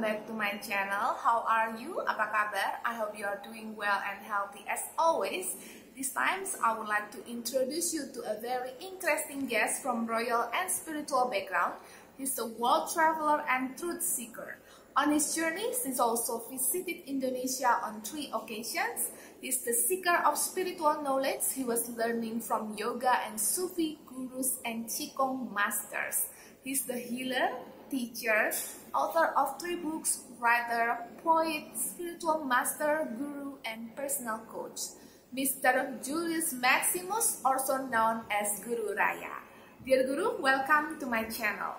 back to my channel. How are you? Apa kabar? I hope you are doing well and healthy as always. This time I would like to introduce you to a very interesting guest from royal and spiritual background. He's a world traveler and truth seeker. On his journeys, he's also visited Indonesia on 3 occasions. He's the seeker of spiritual knowledge. He was learning from Yoga and Sufi gurus and Qigong masters. He's the healer, teacher, author of 3 books, writer, poet, spiritual master, guru, and personal coach. Mr. Julius Maximus, also known as Guru Raya. Dear Guru, welcome to my channel.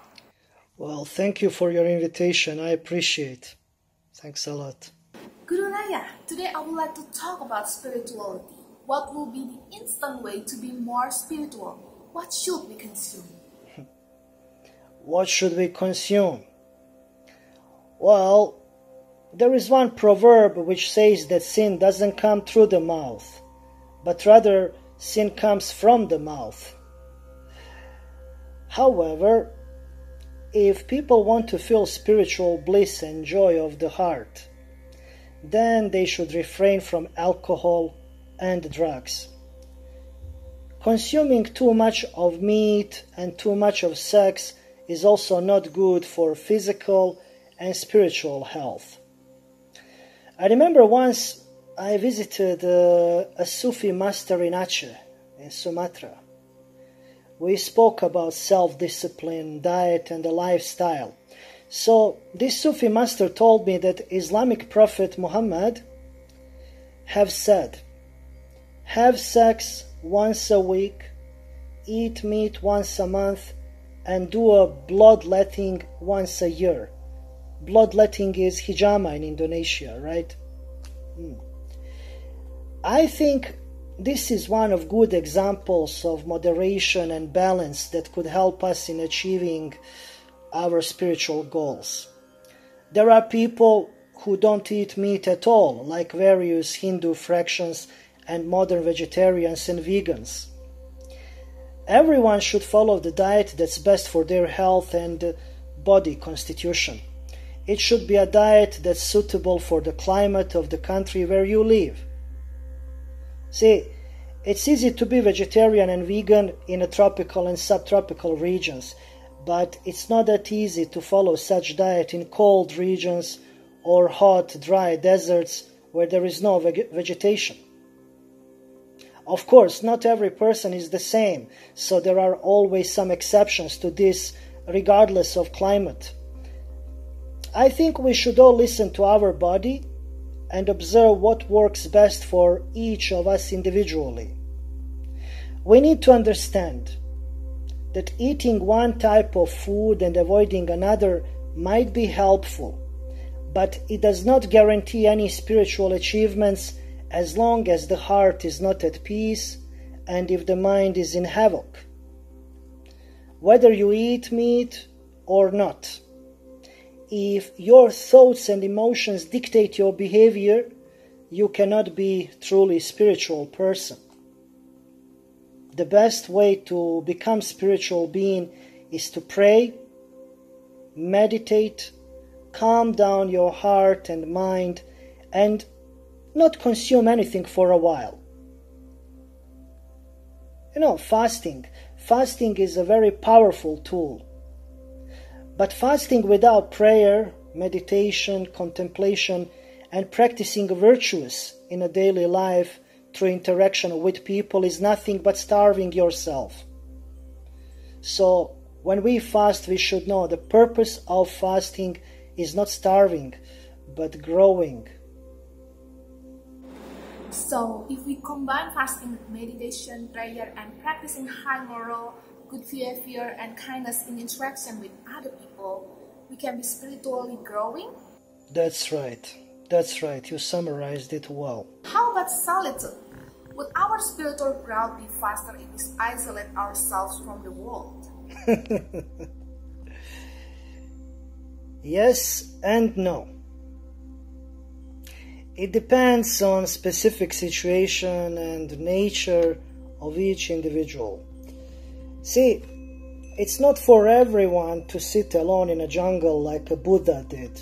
Well, thank you for your invitation. I appreciate. Thanks a lot. Guru Raya, today I would like to talk about spirituality. What will be the instant way to be more spiritual? What should we consume? What should we consume? Well, there is one proverb which says that sin doesn't come through the mouth, but rather sin comes from the mouth. However, if people want to feel spiritual bliss and joy of the heart, then they should refrain from alcohol and drugs. Consuming too much of meat and too much of sex is also not good for physical and spiritual health. I remember once I visited a Sufi master in Aceh, in Sumatra. We spoke about self-discipline, diet, and the lifestyle. So this Sufi master told me that Islamic prophet Muhammad have said, have sex once a week, eat meat once a month, and do a bloodletting once a year. Bloodletting is hijama in Indonesia, right? I think this is one of good examples of moderation and balance that could help us in achieving our spiritual goals. There are people who don't eat meat at all, like various Hindu fractions and modern vegetarians and vegans. Everyone should follow the diet that's best for their health and body constitution. It should be a diet that's suitable for the climate of the country where you live. See, it's easy to be vegetarian and vegan in the tropical and subtropical regions, but it's not that easy to follow such diet in cold regions or hot, dry deserts where there is no vegetation. Of course, not every person is the same, so there are always some exceptions to this, regardless of climate. I think we should all listen to our body and observe what works best for each of us individually. We need to understand that eating one type of food and avoiding another might be helpful, but it does not guarantee any spiritual achievements as long as the heart is not at peace and if the mind is in havoc. Whether you eat meat or not, if your thoughts and emotions dictate your behavior, you cannot be a truly spiritual person. The best way to become spiritual being is to pray, meditate, calm down your heart and mind, and not consume anything for a while. Fasting. Fasting is a very powerful tool. But fasting without prayer, meditation, contemplation, and practicing virtuous in a daily life through interaction with people is nothing but starving yourself. So when we fast, we should know the purpose of fasting is not starving, but growing. So, if we combine fasting with meditation, prayer, and practicing high moral, good behavior, and kindness in interaction with other people, we can be spiritually growing? That's right. That's right. You summarized it well. How about solitude? Would our spiritual growth be faster if we isolate ourselves from the world? Yes and no. It depends on specific situation and nature of each individual. See, it's not for everyone to sit alone in a jungle like a Buddha did.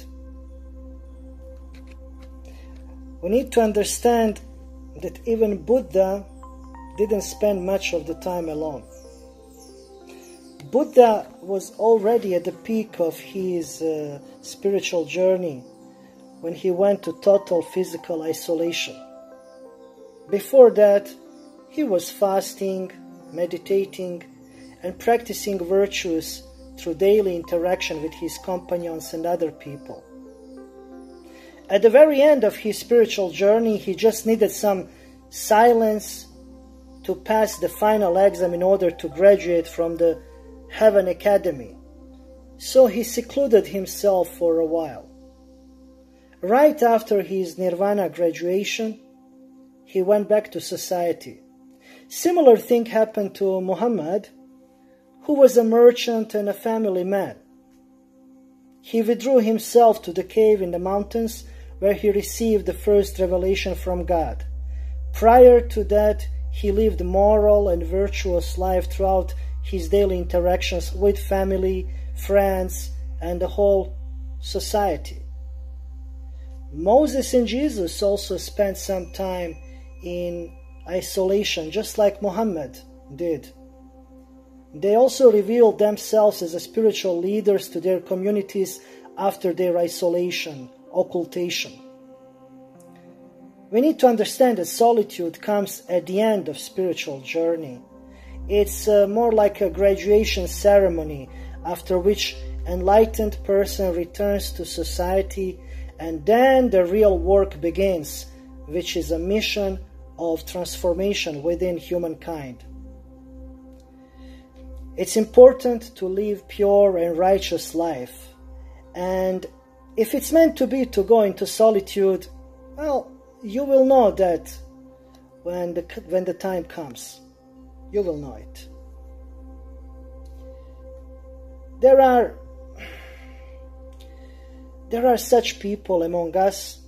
We need to understand that even Buddha didn't spend much of the time alone. Buddha was already at the peak of his spiritual journey when he went to total physical isolation. Before that, he was fasting, meditating, and practicing virtues through daily interaction with his companions and other people. At the very end of his spiritual journey, he just needed some silence to pass the final exam in order to graduate from the Heaven Academy. So he secluded himself for a while. Right after his Nirvana graduation, he went back to society. Similar thing happened to Muhammad, who was a merchant and a family man. He withdrew himself to the cave in the mountains where he received the first revelation from God. Prior to that, he lived a moral and virtuous life throughout his daily interactions with family, friends, and the whole society. Moses and Jesus also spent some time in isolation, just like Muhammad did. They also revealed themselves as spiritual leaders to their communities after their isolation, occultation. We need to understand that solitude comes at the end of spiritual journey. It's more like a graduation ceremony, after which enlightened person returns to society, and then the real work begins, which is a mission of transformation within humankind. It's important to live pure and righteous life, and if it's meant to be to go into solitude, well, you will know that when the time comes. You will know it. There are such people among us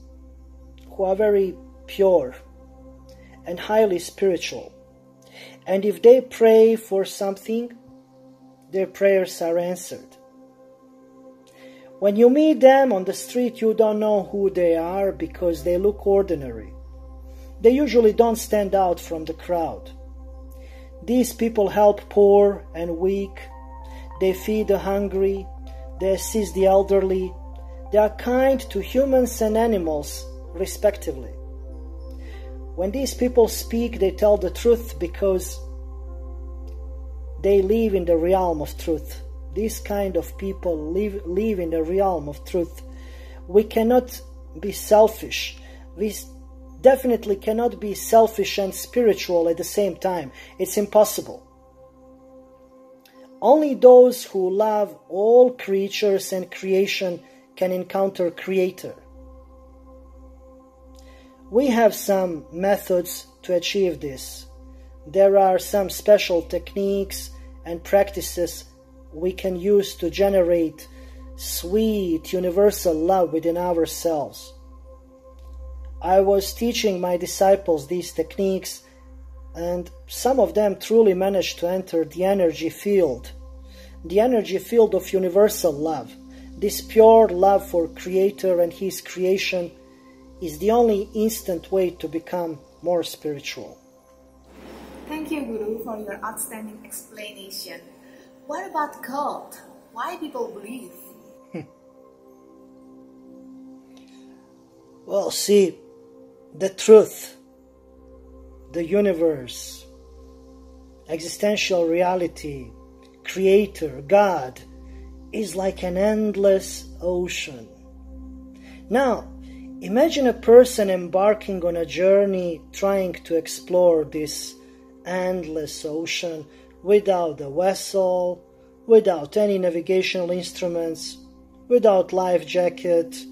who are very pure and highly spiritual, and if they pray for something, their prayers are answered. When you meet them on the street, you don't know who they are because they look ordinary. They usually don't stand out from the crowd. These people help poor and weak. They feed the hungry. They assist the elderly. They are kind to humans and animals, respectively. When these people speak, they tell the truth because they live in the realm of truth. These kind of people live in the realm of truth. We cannot be selfish. We definitely cannot be selfish and spiritual at the same time. It's impossible. Only those who love all creatures and creation can encounter Creator. We have some methods to achieve this. There are some special techniques and practices we can use to generate sweet, universal love within ourselves. I was teaching my disciples these techniques, and some of them truly managed to enter the energy field of universal love. This pure love for Creator and His creation is the only instant way to become more spiritual. Thank you, Guru, for your outstanding explanation. What about cult? Why people believe? Well, see, the truth, the universe, existential reality, Creator, God, is like an endless ocean. Now, imagine a person embarking on a journey trying to explore this endless ocean without a vessel, without any navigational instruments, without life jacket,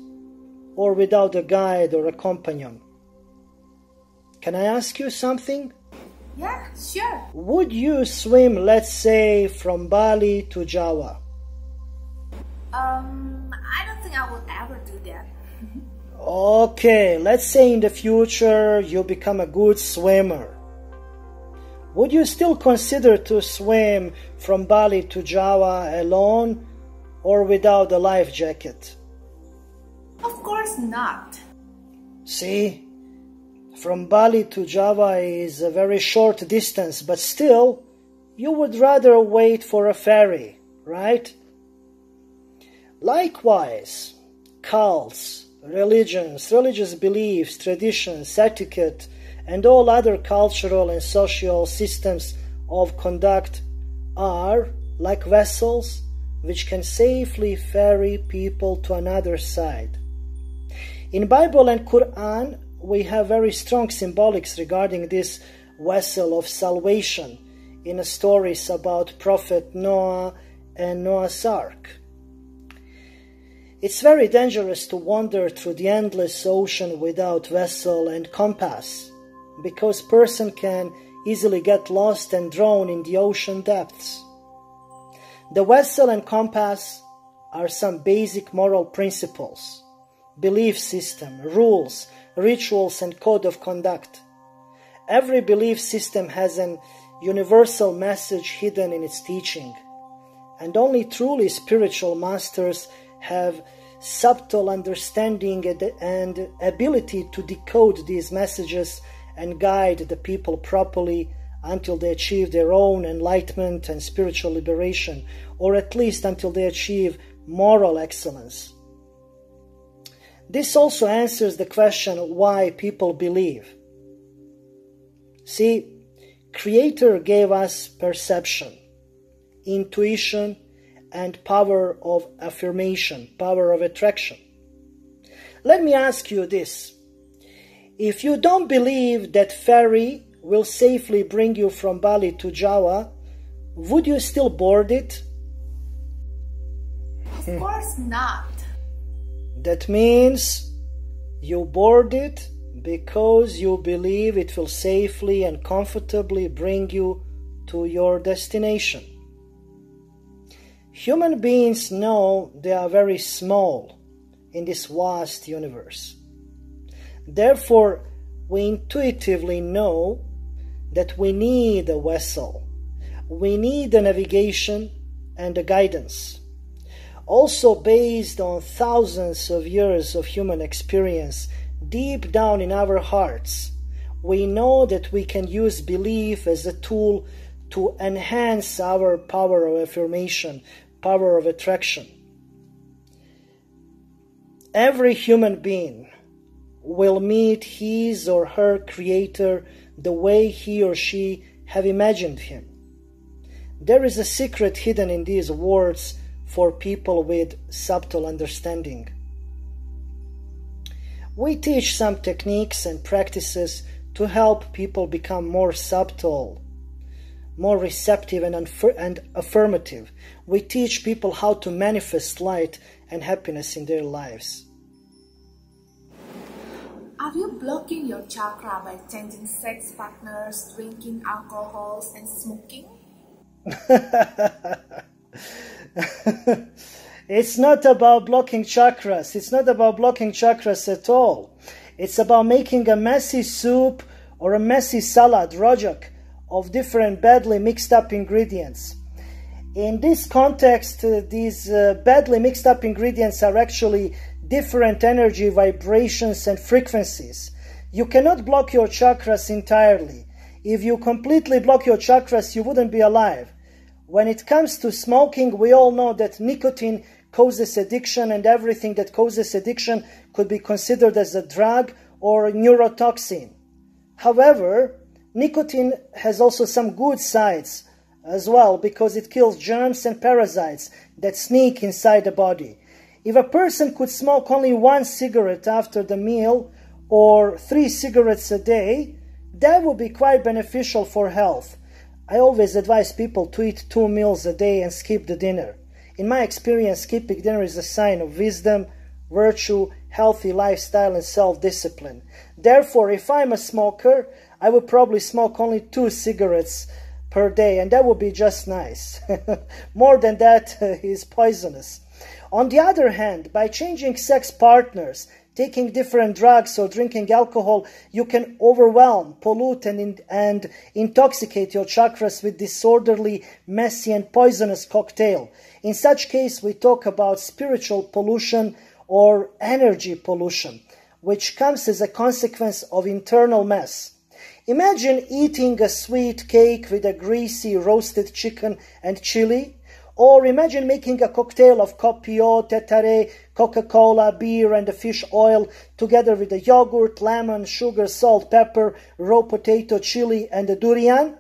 or without a guide or a companion. Can I ask you something? Yeah, sure. Would you swim, let's say, from Bali to Java? I don't think I would ever do that. Okay, let's say in the future you become a good swimmer. Would you still consider to swim from Bali to Java alone or without a life jacket? Of course not. See, From Bali to Java is a very short distance, but still, you would rather wait for a ferry, right? Likewise, cults, religions, religious beliefs, traditions, etiquette, and all other cultural and social systems of conduct are like vessels which can safely ferry people to another side. In Bible and Quran, we have very strong symbolics regarding this vessel of salvation in the stories about Prophet Noah and Noah's Ark. It's very dangerous to wander through the endless ocean without vessel and compass, because person can easily get lost and drown in the ocean depths. The vessel and compass are some basic moral principles, belief system, rules, rituals, and code of conduct. Every belief system has an universal message hidden in its teaching, and only truly spiritual masters have subtle understanding and ability to decode these messages and guide the people properly until they achieve their own enlightenment and spiritual liberation, or at least until they achieve moral excellence. This also answers the question why people believe. See, Creator gave us perception, intuition, and power of affirmation, power of attraction. Let me ask you this. If you don't believe that ferry will safely bring you from Bali to Java, would you still board it? Of course not. That means you board it because you believe it will safely and comfortably bring you to your destination. Human beings know they are very small in this vast universe. Therefore, we intuitively know that we need a vessel. We need a navigation and a guidance. Also based on thousands of years of human experience, deep down in our hearts, we know that we can use belief as a tool to enhance our power of affirmation, power of attraction. Every human being will meet his or her Creator the way he or she have imagined him. There is a secret hidden in these words for people with subtle understanding. We teach some techniques and practices to help people become more subtle, more receptive and affirmative. We teach people how to manifest light and happiness in their lives. Are you blocking your chakra by changing sex partners, drinking alcohols, and smoking? It's not about blocking chakras. It's not about blocking chakras at all. It's about making a messy soup or a messy salad, rojak, of different badly mixed up ingredients. In this context, these badly mixed up ingredients are actually different energy vibrations and frequencies. You cannot block your chakras entirely. If you completely block your chakras, you wouldn't be alive. When it comes to smoking, we all know that nicotine causes addiction, and everything that causes addiction could be considered as a drug or a neurotoxin. However, nicotine has also some good sides as well, because it kills germs and parasites that sneak inside the body. If a person could smoke only 1 cigarette after the meal or 3 cigarettes a day, that would be quite beneficial for health. I always advise people to eat 2 meals a day and skip the dinner. In my experience, skipping dinner is a sign of wisdom, virtue, healthy lifestyle, and self-discipline. Therefore, if I'm a smoker, I would probably smoke only 2 cigarettes per day, and that would be just nice. More than that is poisonous. On the other hand, by changing sex partners, taking different drugs or drinking alcohol, you can overwhelm, pollute, and intoxicate your chakras with disorderly, messy, and poisonous cocktail. In such case, we talk about spiritual pollution or energy pollution. which comes as a consequence of internal mess. Imagine eating a sweet cake with a greasy roasted chicken and chili, or imagine making a cocktail of coffee, tetare, Coca-Cola, beer and the fish oil together with the yogurt, lemon, sugar, salt, pepper, raw potato, chili and the durian.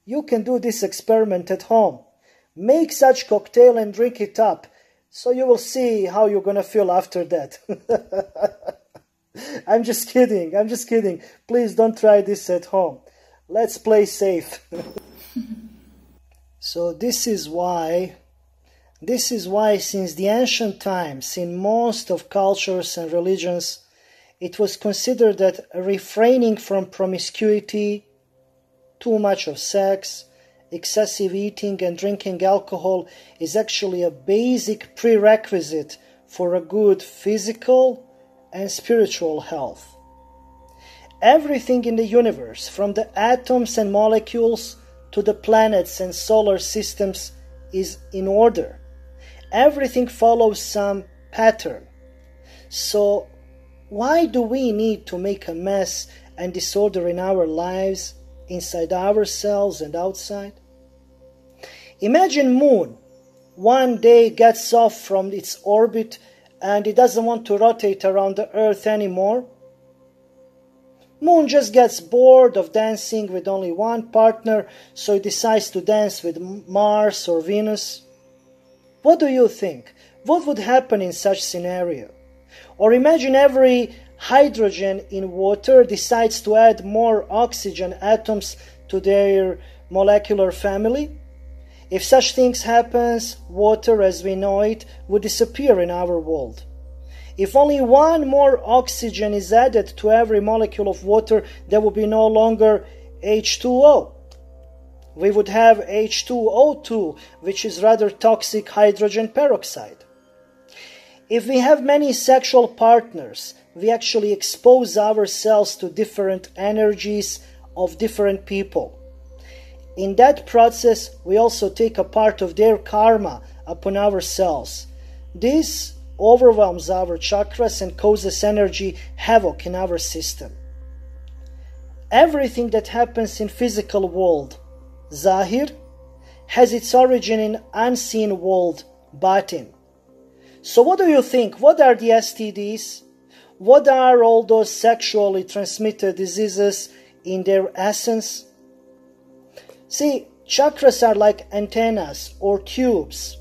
You can do this experiment at home. Make such cocktail and drink it up, so you will see how you're going to feel after that. I'm just kidding. Please don't try this at home. Let's play safe. So this is why since the ancient times, in most of cultures and religions, it was considered that refraining from promiscuity, too much of sex, excessive eating and drinking alcohol is actually a basic prerequisite for a good physical and spiritual health. Everything in the universe, from the atoms and molecules to the planets and solar systems, is in order. Everything follows some pattern. So why do we need to make a mess and disorder in our lives, inside ourselves and outside? Imagine Moon one day gets off from its orbit and it doesn't want to rotate around the Earth anymore. Moon just gets bored of dancing with only one partner, so it decides to dance with Mars or Venus. What do you think? What would happen in such scenario? Or imagine every hydrogen in water decides to add more oxygen atoms to their molecular family. If such things happens, water as we know it would disappear in our world. If only one more oxygen is added to every molecule of water, there would be no longer H2O. We would have H2O2, which is rather toxic hydrogen peroxide. If we have many sexual partners, we actually expose ourselves to different energies of different people. In that process, we also take a part of their karma upon ourselves. This overwhelms our chakras and causes energy havoc in our system. Everything that happens in physical world, Zahir, has its origin in unseen world, Batin. So what do you think? What are the STDs? What are all those sexually transmitted diseases in their essence? See, chakras are like antennas or tubes.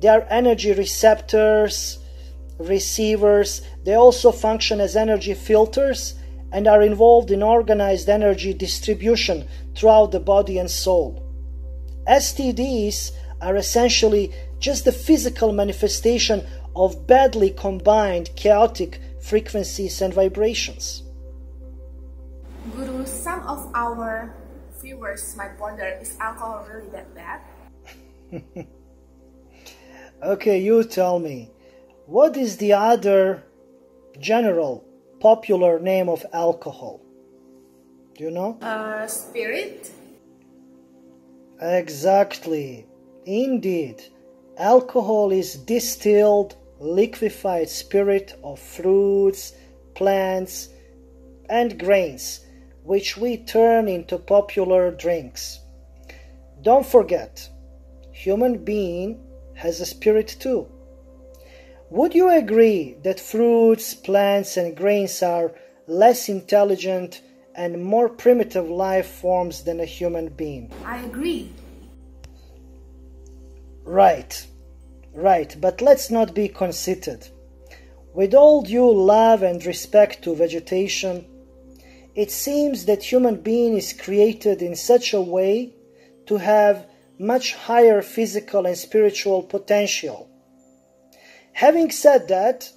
They are energy receptors, receivers. They also function as energy filters and are involved in organized energy distribution throughout the body and soul. STDs are essentially just the physical manifestation of badly combined chaotic frequencies and vibrations. Guru, some of our viewers might wonder, is alcohol really that bad? Okay, you tell me, what is the other general, popular name of alcohol? Do you know? Spirit? Exactly. Indeed. Alcohol is distilled, liquefied spirit of fruits, plants, and grains, which we turn into popular drinks. Don't forget, human being has a spirit too. Would you agree that fruits, plants, and grains are less intelligent and more primitive life forms than a human being? I agree. Right, but let's not be conceited. With all due love and respect to vegetation, it seems that human being is created in such a way to have much higher physical and spiritual potential. Having said that,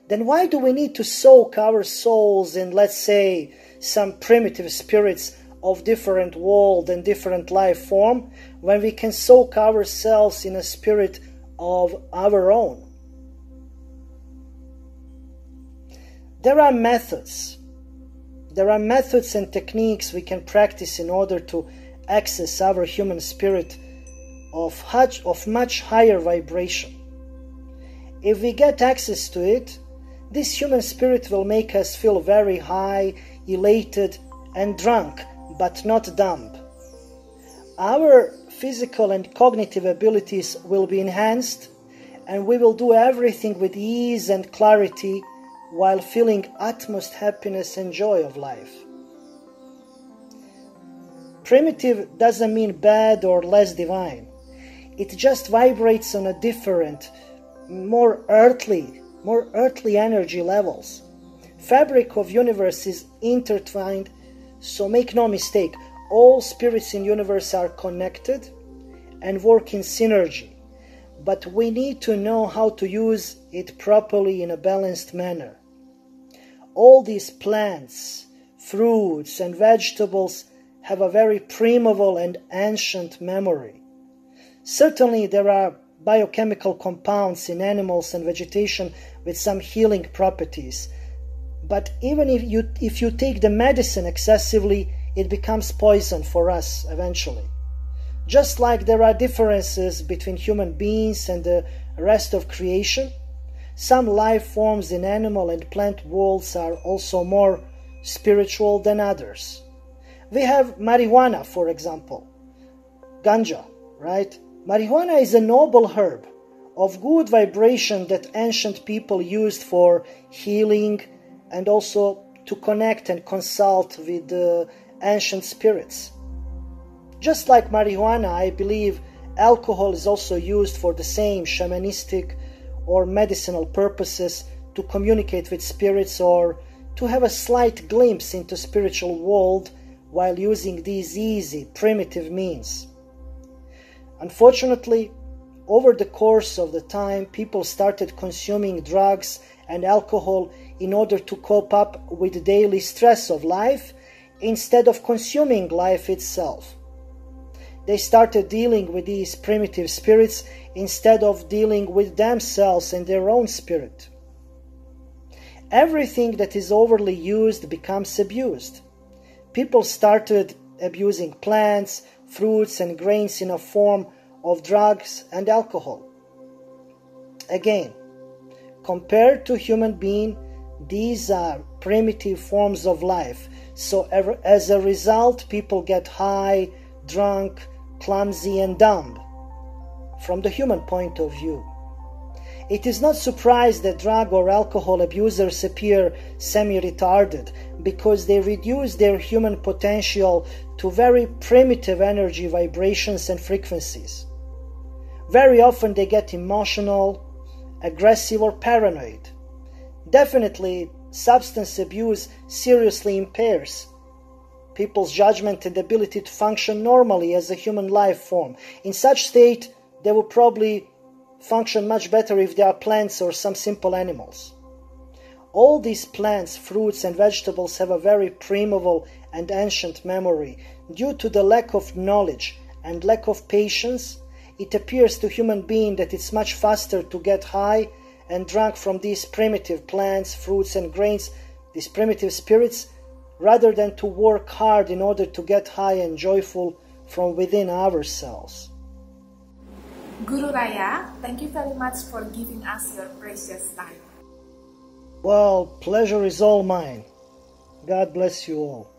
then why do we need to soak our souls in, let's say, some primitive spirits of different world and different life form, when we can soak ourselves in a spirit of our own? There are methods and techniques we can practice in order to access our human spirit of much higher vibration. If we get access to it, This human spirit will make us feel very high, elated, and drunk, but not dumb. Our physical and cognitive abilities will be enhanced, and we will do everything with ease and clarity while feeling utmost happiness and joy of life. Primitive doesn't mean bad or less divine. It just vibrates on a different, more earthly energy levels. Fabric of universe is intertwined, so make no mistake, all spirits in universe are connected and work in synergy. But we need to know how to use it properly in a balanced manner. All these plants, fruits and vegetables have a very primeval and ancient memory. Certainly there are biochemical compounds in animals and vegetation with some healing properties. But even if you take the medicine excessively, it becomes poison for us eventually. Just like there are differences between human beings and the rest of creation, some life forms in animal and plant worlds are also more spiritual than others. We have marijuana, for example, ganja, right? Marijuana is a noble herb of good vibration that ancient people used for healing and also to connect and consult with the ancient spirits. Just like marijuana, I believe alcohol is also used for the same shamanistic or medicinal purposes, to communicate with spirits or to have a slight glimpse into spiritual world while using these easy, primitive means. Unfortunately, over the course of the time, people started consuming drugs and alcohol in order to cope up with the daily stress of life instead of consuming life itself. They started dealing with these primitive spirits instead of dealing with themselves and their own spirit. Everything that is overly used becomes abused. People started abusing plants, fruits and grains in a form of drugs and alcohol. Again, compared to human being, these are primitive forms of life. So as a result, people get high, drunk, clumsy and dumb from the human point of view. It is not surprised that drug or alcohol abusers appear semi-retarded, because they reduce their human potential to very primitive energy vibrations and frequencies. Very often they get emotional, aggressive or paranoid. Definitely, substance abuse seriously impairs people's judgment and ability to function normally as a human life form. In such state, they will probably function much better if they are plants or some simple animals. All these plants, fruits and vegetables have a very primeval and ancient memory. Due to the lack of knowledge and lack of patience, it appears to human beings that it's much faster to get high and drunk from these primitive plants, fruits and grains, these primitive spirits, rather than to work hard in order to get high and joyful from within ourselves. Guru Raya, thank you very much for giving us your precious time. Well, pleasure is all mine. God bless you all.